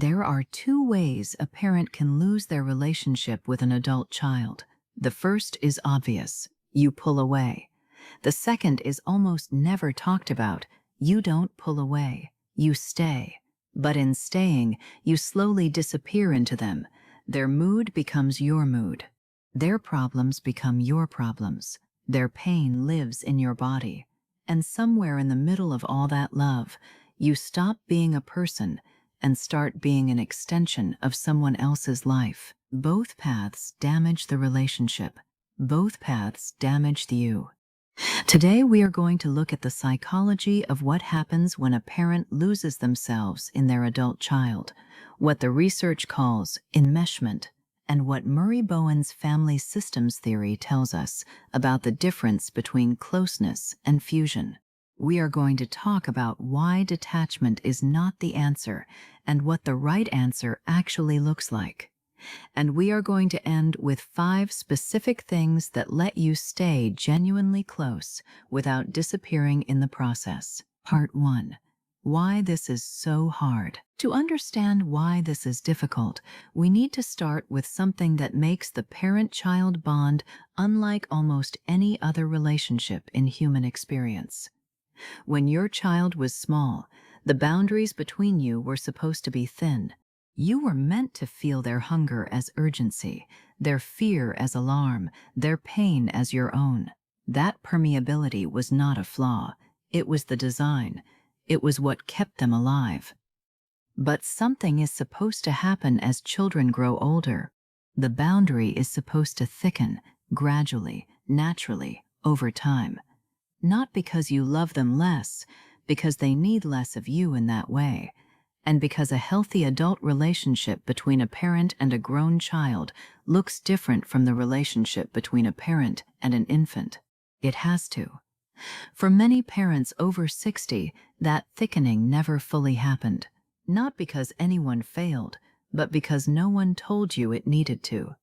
There are two ways a parent can lose their relationship with an adult child. The first is obvious. You pull away. The second is almost never talked about. You don't pull away. You stay. But in staying, you slowly disappear into them. Their mood becomes your mood. Their problems become your problems. Their pain lives in your body. And somewhere in the middle of all that love, you stop being a person and start being an extension of someone else's life. Both paths damage the relationship. Both paths damage you. Today we are going to look at the psychology of what happens when a parent loses themselves in their adult child, what the research calls enmeshment, and what Murray Bowen's family systems theory tells us about the difference between closeness and fusion. We are going to talk about why detachment is not the answer and what the right answer actually looks like. And we are going to end with 5 specific things that let you stay genuinely close without disappearing in the process. Part 1. Why this is so hard. To understand why this is difficult, we need to start with something that makes the parent-child bond unlike almost any other relationship in human experience. When your child was small, the boundaries between you were supposed to be thin. You were meant to feel their hunger as urgency, their fear as alarm, their pain as your own. That permeability was not a flaw. It was the design. It was what kept them alive. But something is supposed to happen as children grow older. The boundary is supposed to thicken, gradually, naturally, over time. Not because you love them less, because they need less of you in that way, and because a healthy adult relationship between a parent and a grown child looks different from the relationship between a parent and an infant. It has to. For many parents over 60, that thickening never fully happened, not because anyone failed, but because no one told you it needed to.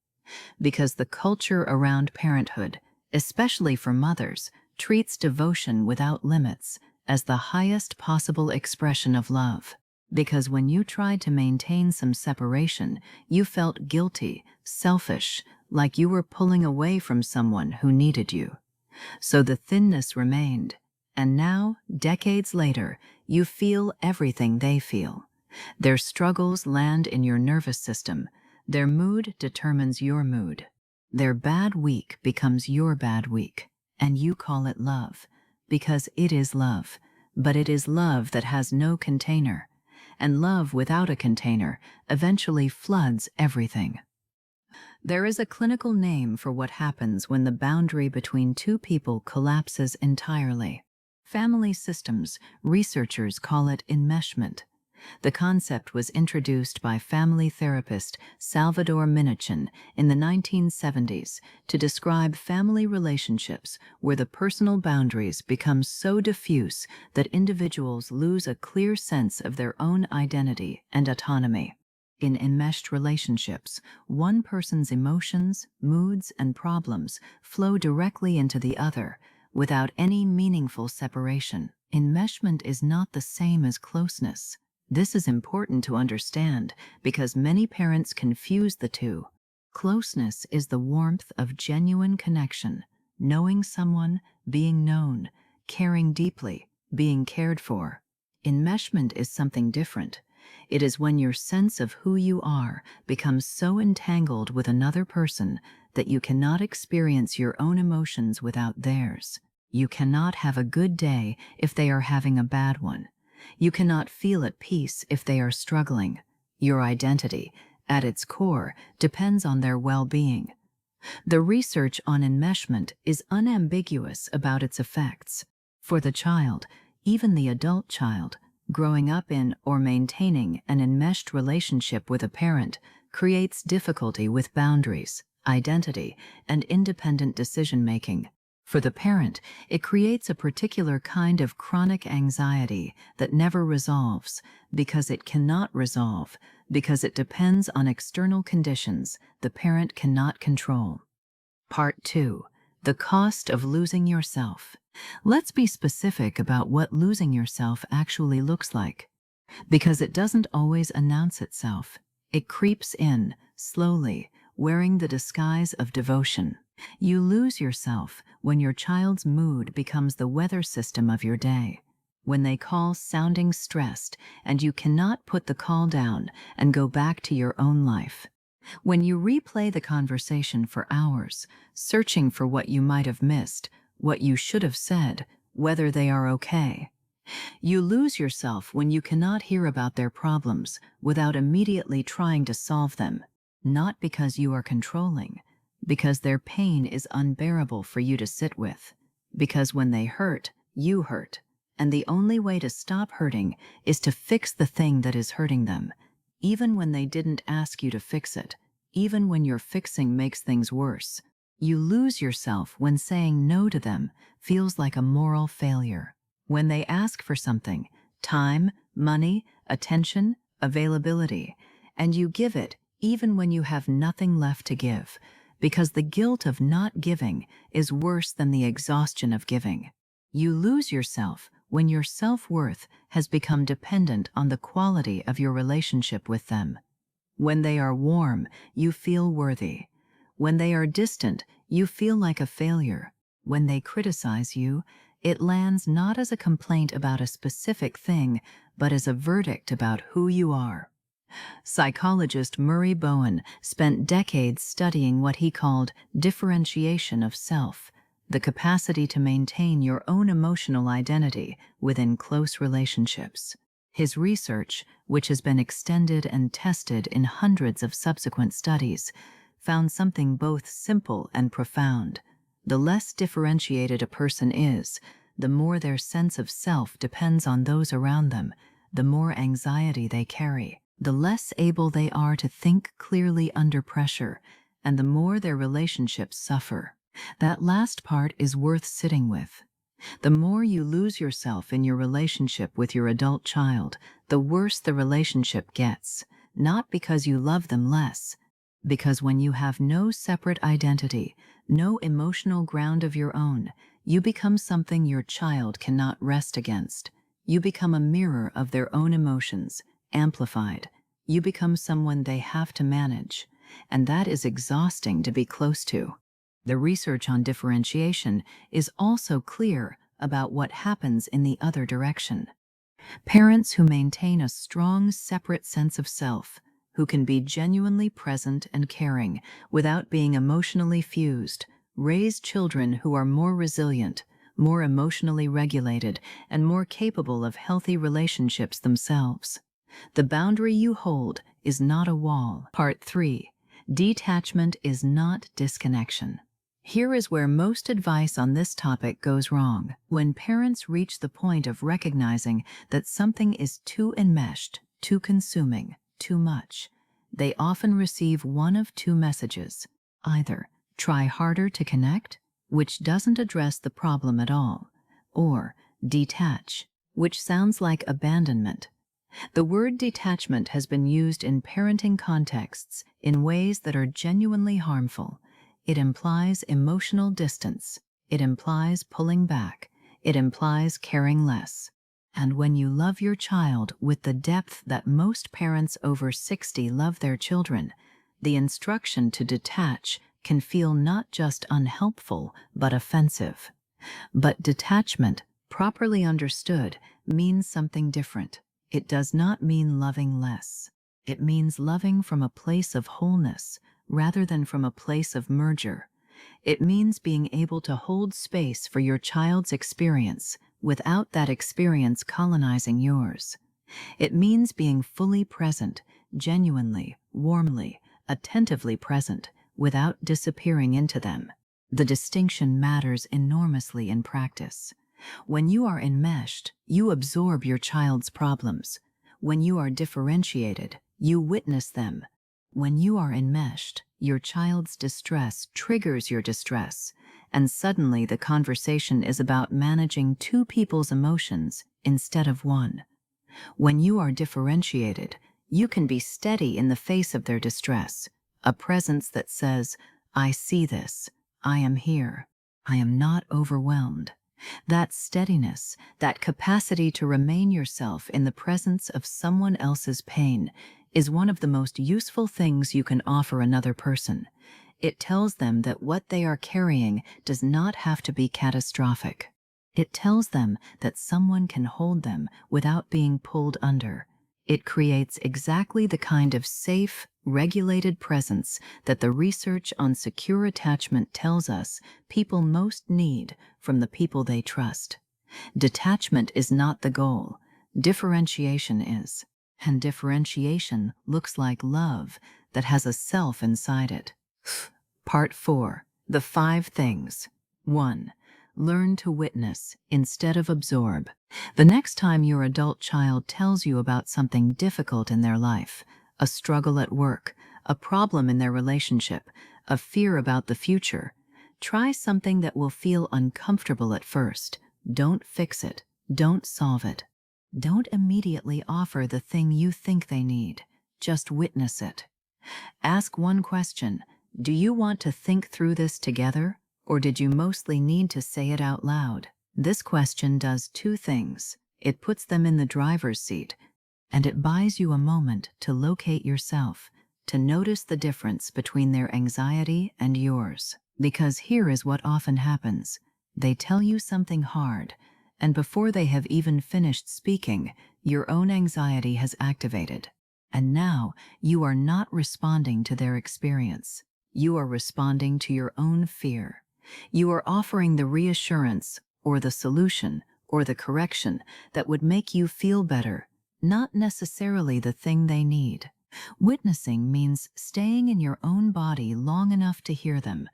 Because the culture around parenthood, especially for mothers, treats devotion without limits as the highest possible expression of love. Because when you tried to maintain some separation, you felt guilty, selfish, like you were pulling away from someone who needed you. So the thinness remained, and now, decades later, you feel everything they feel. Their struggles land in your nervous system. Their mood determines your mood. Their bad week becomes your bad week. And you call it love, because it is love, but it is love that has no container, and love without a container eventually floods everything. There is a clinical name for what happens when the boundary between two people collapses entirely. Family systems researchers call it enmeshment. The concept was introduced by family therapist Salvador Minuchin in the 1970s to describe family relationships where the personal boundaries become so diffuse that individuals lose a clear sense of their own identity and autonomy. In enmeshed relationships, one person's emotions, moods, and problems flow directly into the other without any meaningful separation. Enmeshment is not the same as closeness. This is important to understand because many parents confuse the two. Closeness is the warmth of genuine connection, knowing someone, being known, caring deeply, being cared for. Enmeshment is something different. It is when your sense of who you are becomes so entangled with another person that you cannot experience your own emotions without theirs. You cannot have a good day if they are having a bad one. You cannot feel at peace if they are struggling. Your identity, at its core, depends on their well-being. The research on enmeshment is unambiguous about its effects. For the child, even the adult child, growing up in or maintaining an enmeshed relationship with a parent creates difficulty with boundaries, identity, and independent decision-making. For the parent, it creates a particular kind of chronic anxiety that never resolves because it cannot resolve, because it depends on external conditions the parent cannot control. Part 2. The cost of losing yourself. Let's be specific about what losing yourself actually looks like. Because it doesn't always announce itself. It creeps in, slowly, wearing the disguise of devotion. You lose yourself when your child's mood becomes the weather system of your day. When they call sounding stressed and you cannot put the call down and go back to your own life. When you replay the conversation for hours, searching for what you might have missed, what you should have said, whether they are okay. You lose yourself when you cannot hear about their problems without immediately trying to solve them, not because you are controlling, because their pain is unbearable for you to sit with, because when they hurt, you hurt, and the only way to stop hurting is to fix the thing that is hurting them, even when they didn't ask you to fix it, even when your fixing makes things worse. You lose yourself when saying no to them feels like a moral failure. When they ask for something, time, money, attention, availability, and you give it even when you have nothing left to give, because the guilt of not giving is worse than the exhaustion of giving. You lose yourself when your self-worth has become dependent on the quality of your relationship with them. When they are warm, you feel worthy. When they are distant, you feel like a failure. When they criticize you, it lands not as a complaint about a specific thing, but as a verdict about who you are. Psychologist Murray Bowen spent decades studying what he called differentiation of self, the capacity to maintain your own emotional identity within close relationships. His research, which has been extended and tested in hundreds of subsequent studies, found something both simple and profound. The less differentiated a person is, the more their sense of self depends on those around them, the more anxiety they carry, the less able they are to think clearly under pressure, and the more their relationships suffer. That last part is worth sitting with. The more you lose yourself in your relationship with your adult child, the worse the relationship gets, not because you love them less, because when you have no separate identity, no emotional ground of your own, you become something your child cannot rest against. You become a mirror of their own emotions, amplified. You become someone they have to manage, and that is exhausting to be close to. The research on differentiation is also clear about what happens in the other direction. Parents who maintain a strong, separate sense of self, who can be genuinely present and caring without being emotionally fused, raise children who are more resilient, more emotionally regulated, and more capable of healthy relationships themselves. The boundary you hold is not a wall. Part 3. Detachment is not disconnection. Here is where most advice on this topic goes wrong. When parents reach the point of recognizing that something is too enmeshed, too consuming, too much, they often receive one of two messages. Either try harder to connect, which doesn't address the problem at all, or detach, which sounds like abandonment. The word detachment has been used in parenting contexts in ways that are genuinely harmful. It implies emotional distance. It implies pulling back. It implies caring less. And when you love your child with the depth that most parents over 60 love their children, the instruction to detach can feel not just unhelpful, but offensive. But detachment, properly understood, means something different. It does not mean loving less. It means loving from a place of wholeness, rather than from a place of merger. It means being able to hold space for your child's experience without that experience colonizing yours. It means being fully present, genuinely, warmly, attentively present, without disappearing into them. The distinction matters enormously in practice. When you are enmeshed, you absorb your child's problems. When you are differentiated, you witness them. When you are enmeshed, your child's distress triggers your distress, and suddenly the conversation is about managing two people's emotions instead of one. When you are differentiated, you can be steady in the face of their distress, a presence that says, "I see this, I am here, I am not overwhelmed." That steadiness, that capacity to remain yourself in the presence of someone else's pain, is one of the most useful things you can offer another person. It tells them that what they are carrying does not have to be catastrophic. It tells them that someone can hold them without being pulled under. It creates exactly the kind of safe, regulated presence that the research on secure attachment tells us people most need from the people they trust. Detachment is not the goal. Differentiation is. And differentiation looks like love that has a self inside it. Part 4. The 5 things. 1. Learn to witness instead of absorb. The next time your adult child tells you about something difficult in their life, a struggle at work, a problem in their relationship, a fear about the future, try something that will feel uncomfortable at first. Don't fix it. Don't solve it. Don't immediately offer the thing you think they need. Just witness it. Ask one question. Do you want to think through this together, or did you mostly need to say it out loud? This question does 2 things. It puts them in the driver's seat, and it buys you a moment to locate yourself, to notice the difference between their anxiety and yours. Because here is what often happens. They tell you something hard, and before they have even finished speaking, your own anxiety has activated. And now you are not responding to their experience. You are responding to your own fear. You are offering the reassurance, or the solution, or the correction that would make you feel better, not necessarily the thing they need. Witnessing means staying in your own body long enough to hear them.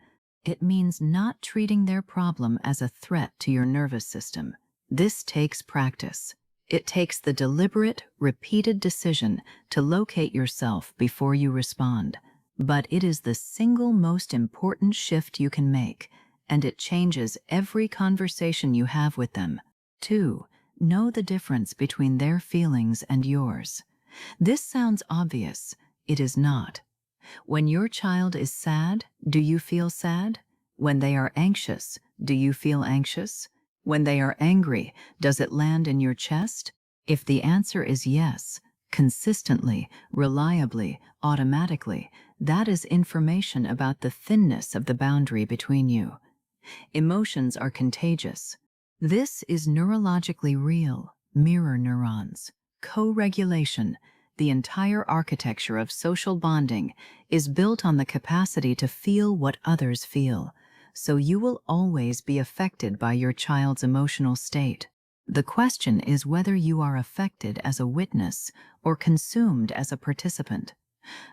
It means not treating their problem as a threat to your nervous system. This takes practice. It takes the deliberate, repeated decision to locate yourself before you respond. But it is the single most important shift you can make, and it changes every conversation you have with them. 2. Know the difference between their feelings and yours. This sounds obvious. It is not. When your child is sad, do you feel sad? When they are anxious, do you feel anxious? When they are angry, does it land in your chest? If the answer is yes, consistently, reliably, automatically, that is information about the thinness of the boundary between you. Emotions are contagious. This is neurologically real. Mirror neurons. Co-regulation, the entire architecture of social bonding, is built on the capacity to feel what others feel, so you will always be affected by your child's emotional state. The question is whether you are affected as a witness or consumed as a participant.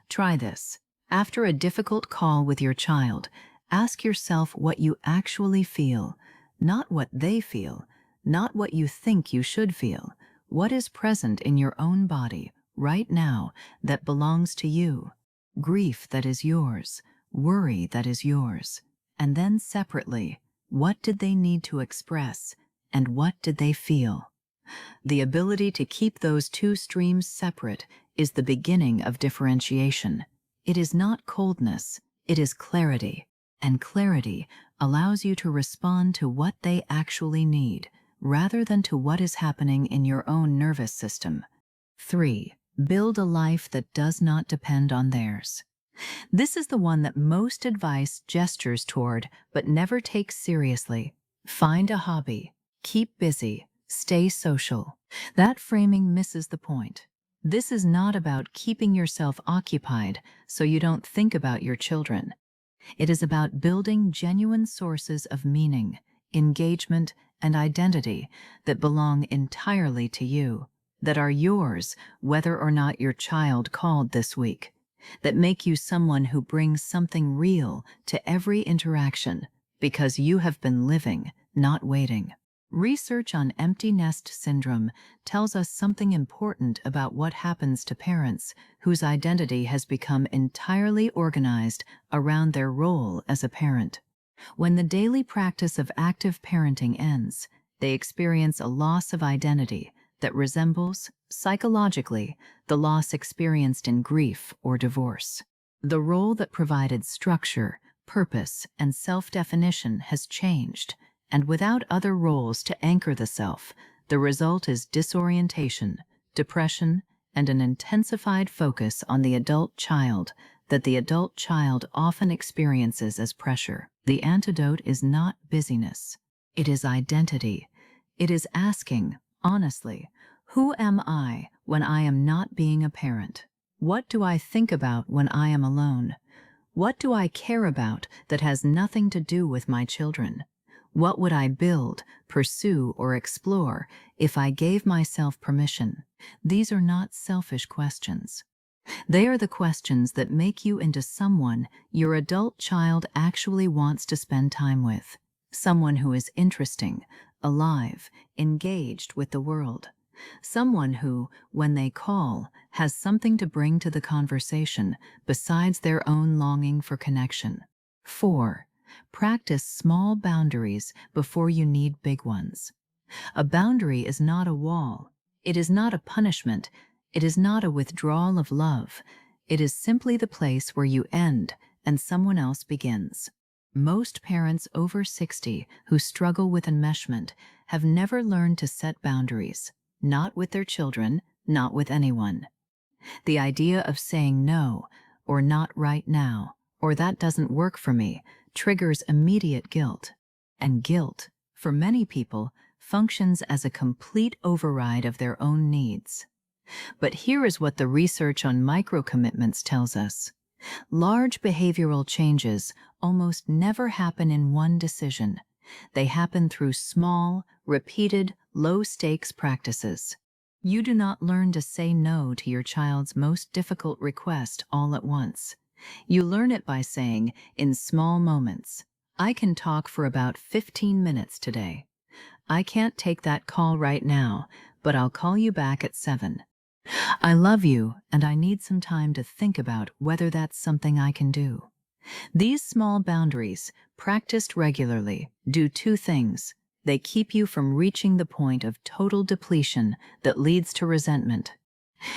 Try this. After a difficult call with your child, ask yourself what you actually feel, not what they feel, not what you think you should feel. What is present in your own body right now that belongs to you? Grief that is yours, worry that is yours. And then separately, what did they need to express, and what did they feel? The ability to keep those 2 streams separate is the beginning of differentiation. It is not coldness, it is clarity. And clarity allows you to respond to what they actually need, rather than to what is happening in your own nervous system. 3. Build a life that does not depend on theirs. This is the one that most advice gestures toward, but never takes seriously. Find a hobby. Keep busy. Stay social. That framing misses the point. This is not about keeping yourself occupied so you don't think about your children. It is about building genuine sources of meaning, engagement, and identity that belong entirely to you, that are yours whether or not your child called this week, that make you someone who brings something real to every interaction because you have been living, not waiting. Research on empty nest syndrome tells us something important about what happens to parents whose identity has become entirely organized around their role as a parent. When the daily practice of active parenting ends, they experience a loss of identity that resembles, psychologically, the loss experienced in grief or divorce. The role that provided structure, purpose, and self-definition has changed, and without other roles to anchor the self, the result is disorientation, depression, and an intensified focus on the adult child that the adult child often experiences as pressure. The antidote is not busyness. It is identity. It is asking, honestly, who am I when I am not being a parent? What do I think about when I am alone? What do I care about that has nothing to do with my children? What would I build, pursue, or explore if I gave myself permission? These are not selfish questions. They are the questions that make you into someone your adult child actually wants to spend time with. Someone who is interesting, alive, engaged with the world. Someone who, when they call, has something to bring to the conversation besides their own longing for connection. 4. Practice small boundaries before you need big ones. A boundary is not a wall. It is not a punishment. It is not a withdrawal of love. It is simply the place where you end and someone else begins. Most parents over 60 who struggle with enmeshment have never learned to set boundaries, not with their children, not with anyone. The idea of saying no, or not right now, or that doesn't work for me, triggers immediate guilt. And guilt, for many people, functions as a complete override of their own needs. But here is what the research on micro-commitments tells us. Large behavioral changes almost never happen in one decision. They happen through small, repeated, low-stakes practices. You do not learn to say no to your child's most difficult request all at once. You learn it by saying, in small moments, I can talk for about 15 minutes today. I can't take that call right now, but I'll call you back at 7. I love you, and I need some time to think about whether that's something I can do. These small boundaries, practiced regularly, do two things. They keep you from reaching the point of total depletion that leads to resentment.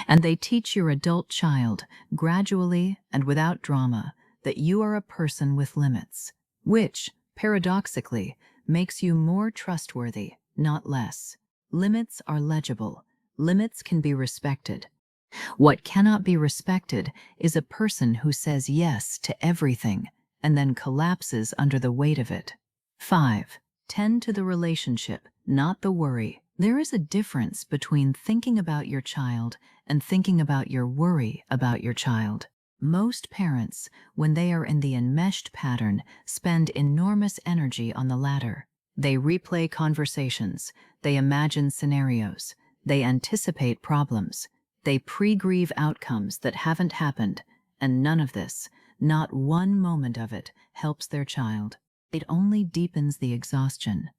And they teach your adult child, gradually and without drama, that you are a person with limits, which, paradoxically, makes you more trustworthy, not less. Limits are legible. Limits can be respected. What cannot be respected is a person who says yes to everything and then collapses under the weight of it. 5. Tend to the relationship, not the worry. There is a difference between thinking about your child and thinking about your worry about your child. Most parents, when they are in the enmeshed pattern, spend enormous energy on the latter. They replay conversations, they imagine scenarios, they anticipate problems, they pre-grieve outcomes that haven't happened, and none of this, not one moment of it, helps their child. It only deepens the exhaustion.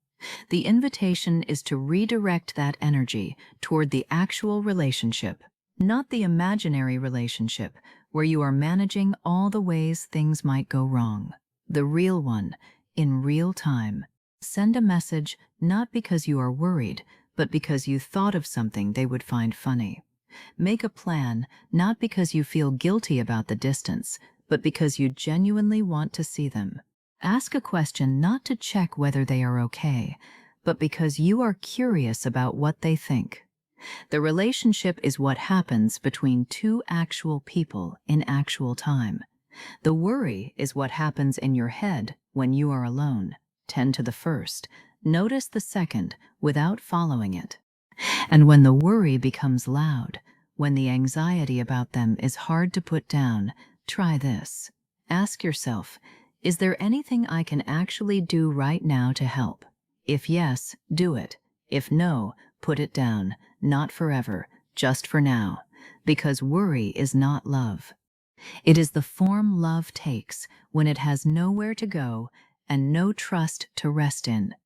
The invitation is to redirect that energy toward the actual relationship, not the imaginary relationship where you are managing all the ways things might go wrong. The real one, in real time. Send a message not because you are worried, but because you thought of something they would find funny. Make a plan not because you feel guilty about the distance, but because you genuinely want to see them. Ask a question not to check whether they are okay, but because you are curious about what they think. The relationship is what happens between two actual people in actual time. The worry is what happens in your head when you are alone. Tend to the first. Notice the second without following it. And when the worry becomes loud, when the anxiety about them is hard to put down, try this. Ask yourself, is there anything I can actually do right now to help? If yes, do it. If no, put it down. Not forever, just for now. Because worry is not love. It is the form love takes when it has nowhere to go and no trust to rest in.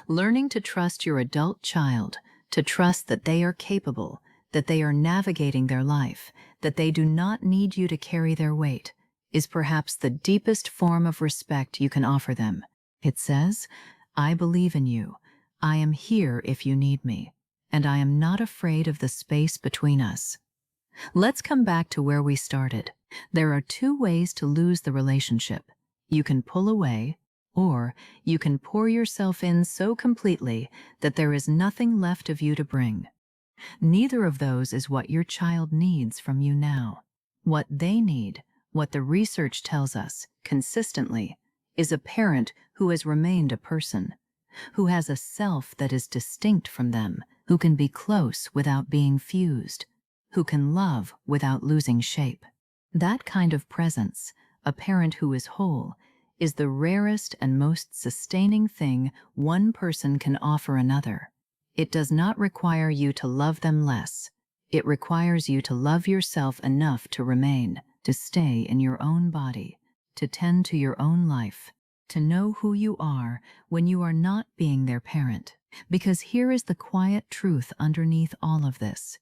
Learning to trust your adult child, to trust that they are capable, that they are navigating their life, that they do not need you to carry their weight, is perhaps the deepest form of respect you can offer them. It says, I believe in you. I am here if you need me, and I am not afraid of the space between us. Let's come back to where we started. There are two ways to lose the relationship. You can pull away, Or you can pour yourself in so completely that there is nothing left of you to bring. Neither of those is what your child needs from you now. What they need, what the research tells us consistently, is a parent who has remained a person, who has a self that is distinct from them, who can be close without being fused, who can love without losing shape. That kind of presence, a parent who is whole, is the rarest and most sustaining thing one person can offer another. It does not require you to love them less. It requires you to love yourself enough to remain, to stay in your own body, to tend to your own life, to know who you are when you are not being their parent. Because here is the quiet truth underneath all of this.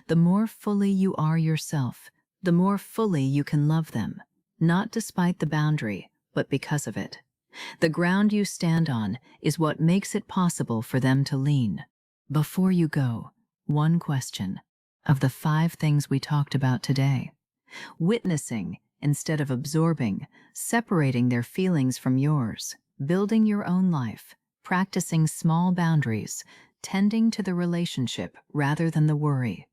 The more fully you are yourself, the more fully you can love them, not despite the boundary, but because of it. The ground you stand on is what makes it possible for them to lean. Before you go, one question. Of the 5 things we talked about today, witnessing instead of absorbing, separating their feelings from yours, building your own life, practicing small boundaries, tending to the relationship rather than the worry.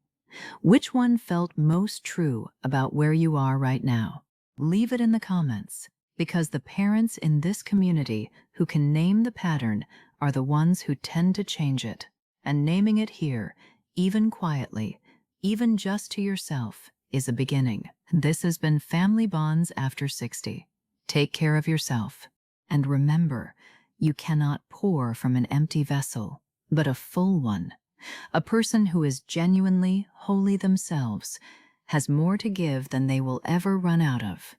Which one felt most true about where you are right now? Leave it in the comments, because the parents in this community who can name the pattern are the ones who tend to change it. And naming it here, even quietly, even just to yourself, is a beginning. This has been Family Bonds After 60. Take care of yourself. And remember, you cannot pour from an empty vessel, but a full one. A person who is genuinely, wholly themselves has more to give than they will ever run out of.